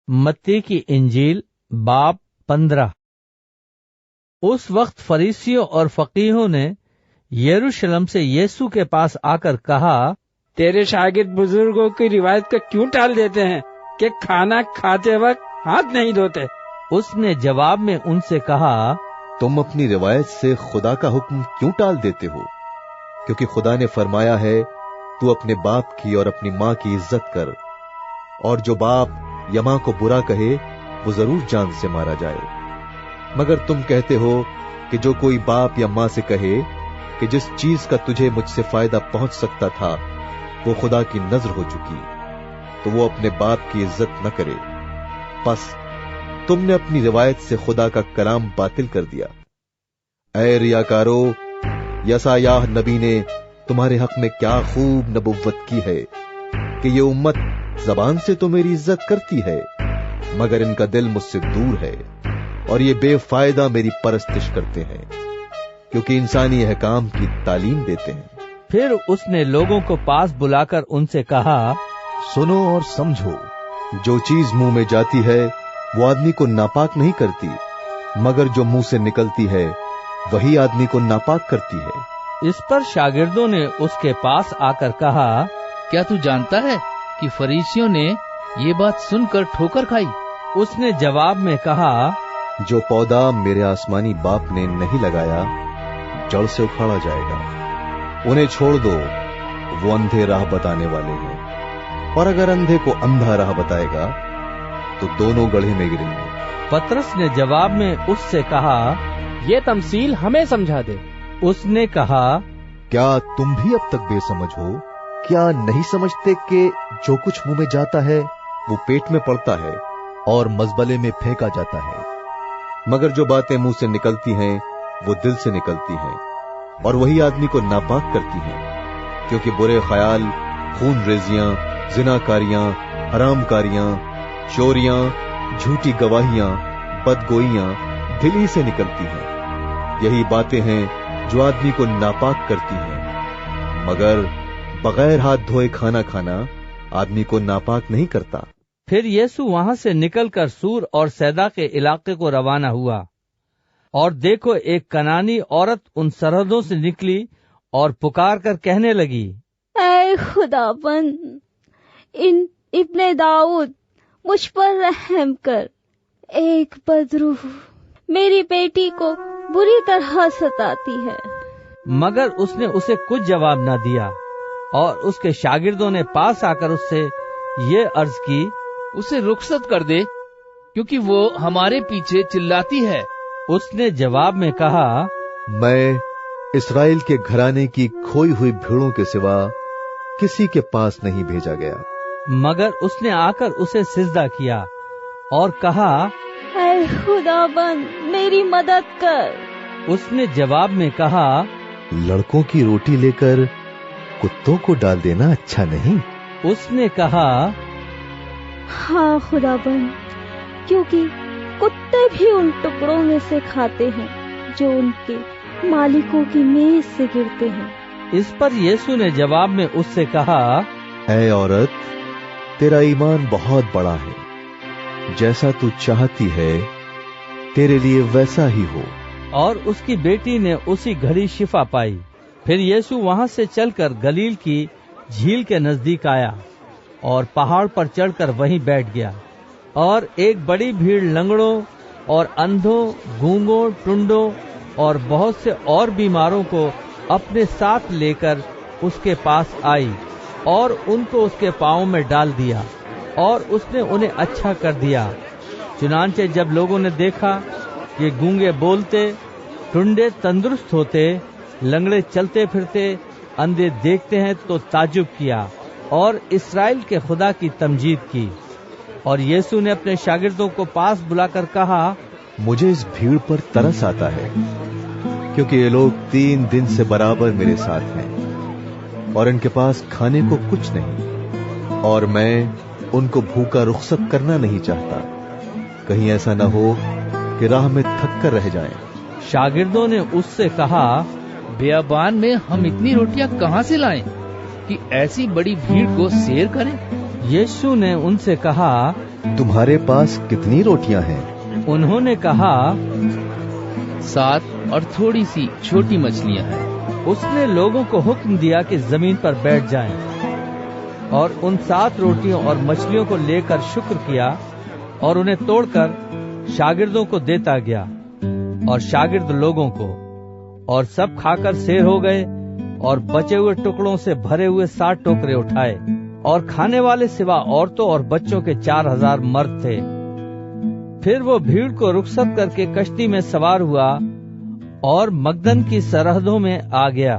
मत्ती की इंजील बाब 15। उस वक्त फरीसियों और फकीहों ने यरूशलेम से यीशु के पास आकर कहा, तेरे शागिर्द बुजुर्गों की रिवायत को क्यों टाल देते हैं कि खाना खाते वक्त हाथ नहीं धोते? उसने जवाब में उनसे कहा, तुम अपनी रिवायत से खुदा का हुक्म क्यों टाल देते हो? क्योंकि खुदा ने फरमाया है, तू अपने बाप की और अपनी माँ की इज्जत कर, और जो बाप या माँ को बुरा कहे वो जरूर जान से मारा जाए। मगर तुम कहते हो कि जो कोई बाप या माँ से कहे कि जिस चीज का तुझे मुझसे फायदा पहुंच सकता था वो खुदा की नजर हो चुकी, तो वो अपने बाप की इज्जत न करे। बस तुमने अपनी रिवायत से खुदा का कलाम बातिल कर दिया। ऐ रियाकारो, यशायाह नबी ने तुम्हारे हक में क्या खूब नबुव्वत की है कि ये उम्मत जबान से तो मेरी इज्जत करती है, मगर इनका दिल मुझसे दूर है और ये बेफायदा मेरी परस्तिश करते हैं, क्योंकि इंसानी अहकाम की तालीम देते हैं। फिर उसने लोगों को पास बुलाकर उनसे कहा, सुनो और समझो, जो चीज मुंह में जाती है वो आदमी को नापाक नहीं करती, मगर जो मुंह से निकलती है वही आदमी को नापाक करती है। इस पर शागिर्दों ने उसके पास आकर कहा, क्या तू जानता है कि फरीसियों ने ये बात सुनकर ठोकर खाई? उसने जवाब में कहा, जो पौधा मेरे आसमानी बाप ने नहीं लगाया जड़ से उखाड़ा जाएगा। उन्हें छोड़ दो, वो अंधे राह बताने वाले हैं, और अगर अंधे को अंधा राह बताएगा तो दोनों गड्ढे में गिरेंगे। पतरस ने जवाब में उससे कहा, ये तमसील हमें समझा दे। उसने कहा, क्या तुम भी अब तक बेसमझ हो? क्या नहीं समझते कि जो कुछ मुंह में जाता है वो पेट में पड़ता है और मजबले में फेंका जाता है? मगर जो बातें मुंह से निकलती हैं वो दिल से निकलती हैं, और वही आदमी को नापाक करती हैं, क्योंकि बुरे ख्याल, खून रेजियां, जिनाकारियां, हरामकारियां, चोरियां, झूठी गवाहियां, बदगोइयां दिल ही से निकलती हैं। यही बातें हैं जो आदमी को नापाक करती हैं, मगर बगैर हाथ धोए खाना खाना आदमी को नापाक नहीं करता। फिर यीशु वहां से निकलकर सूर और सैदा के इलाके को रवाना हुआ, और देखो एक कनानी औरत उन सरहदों से निकली और पुकार कर कहने लगी, ऐ खुदाबंद, इब्ने दाऊद, मुझ पर रहम कर। एक बदरूह मेरी बेटी को बुरी तरह सताती है। मगर उसने उसे कुछ जवाब न दिया, और उसके शागिर्दों ने पास आकर उससे ये अर्ज की, उसे रुखसत कर दे, क्योंकि वो हमारे पीछे चिल्लाती है। उसने जवाब में कहा, मैं इस्राएल के घराने की खोई हुई भीड़ों के सिवा किसी के पास नहीं भेजा गया। मगर उसने आकर उसे सिजदा किया और कहा, ऐ खुदाबंद, मेरी मदद कर। उसने जवाब में कहा, लड़कों की रोटी लेकर कुत्तों को डाल देना अच्छा नहीं। उसने कहा, हाँ खुदाबंद, क्योंकि कुत्ते भी उन टुकड़ों में से खाते हैं जो उनके मालिकों की मेज से गिरते हैं। इस पर यीशु ने जवाब में उससे कहा, ऐ औरत, तेरा ईमान बहुत बड़ा है, जैसा तू चाहती है तेरे लिए वैसा ही हो। और उसकी बेटी ने उसी घड़ी शिफा पाई। फिर यीशु वहां से चलकर गलील की झील के नजदीक आया और पहाड़ पर चढ़कर वहीं बैठ गया, और एक बड़ी भीड़ लंगड़ों और अंधों, गूंगों, टुंडों और बहुत से और बीमारों को अपने साथ लेकर उसके पास आई, और उनको उसके पांवों में डाल दिया, और उसने उन्हें अच्छा कर दिया। चुनांचे जब लोगों ने देखा कि गूंगे बोलते, टुंडे तंदुरुस्त होते, लंगड़े चलते फिरते, अंधे देखते हैं, तो ताज्जुब किया और इस्राएल के खुदा की तमजीद की। और यीशु ने अपने शागिर्दों को पास बुलाकर कहा, मुझे इस भीड़ पर तरस आता है, क्योंकि ये लोग 3 दिन से बराबर मेरे साथ हैं और इनके पास खाने को कुछ नहीं, और मैं उनको भूखा रुखसत करना नहीं चाहता, कहीं ऐसा न हो कि राह में थक कर रह जाएं। शागिर्दों ने उससे कहा, बियाबान में हम इतनी रोटियां कहां से लाएं कि ऐसी बड़ी भीड़ को सैर करें? यीशु ने उनसे कहा, तुम्हारे पास कितनी रोटियां हैं? उन्होंने कहा, 7 और थोड़ी सी छोटी मछलियां हैं। उसने लोगों को हुक्म दिया कि जमीन पर बैठ जाएं, और उन 7 रोटियों और मछलियों को लेकर शुक्र किया और उन्हें तोड़कर शागिर्दों को देता गया, और शागिर्द लोगों को। और सब खाकर सेर हो गए और बचे हुए टुकड़ों से भरे हुए 60 टोकरे उठाए, और खाने वाले सिवा औरतों और बच्चों के 4000 मर्द थे। फिर वो भीड़ को रुखसत करके कश्ती में सवार हुआ और मगदन की सरहदों में आ गया।